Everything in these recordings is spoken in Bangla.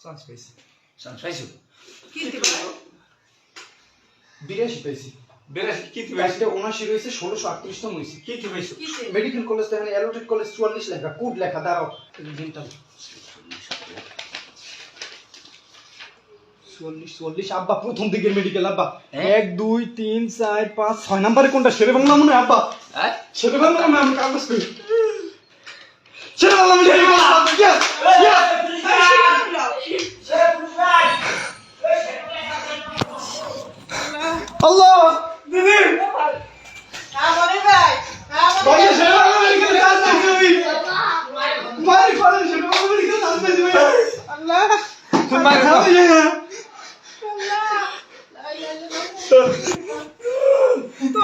চান্স পাইছি। চান্স পাইছো? কিনতে পারো 82 পাইছি। 82 কিনতে পাইছো? একটা 79 রয়েছে, 1638 তম হইছে। কিনতে পাইছো? কিসে মেডিকেল কলেজ এখানে অ্যালোটেড কলেজ 44 লেখা, কোড লেখা, দাঁড়াও দিনটা 44 আব্বা প্রথম দিকের মেডিকেল আব্বা। হ্যাঁ? 1 2 3 4 5 6 নম্বরে কোনটা শেরে বাংলা মনে হয় আব্বা? হ্যাঁ? শেরে বাংলা মনে হয়, আমি কাগজ কই শেরে বাংলা মেডিকেল কলেজ আব্বা। ইয়েস আল্লাহ দিদি আমারে ভাই ভাই শেরে বাংলা মেডিকেল চান্স পাইছি আমি। মারি ফালে শেরে বাংলা মেডিকেল চান্স পাইছি ভাই। আল্লাহ তোমার খাওয়া যায় তো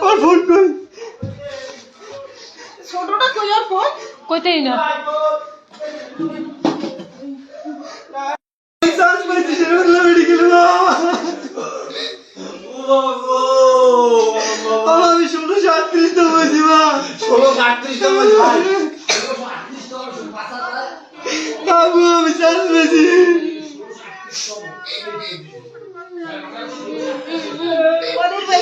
আর ফোন কই ছোটটা কই আর ফোন কইতেই না চান্স পাইছি শেরে বাংলা মেডিকেল আমি 1638 তম হইছি মা। 1638 তম হইছে ভাই। বাবু আমি চান্স পেয়েছি। ওরে ভাই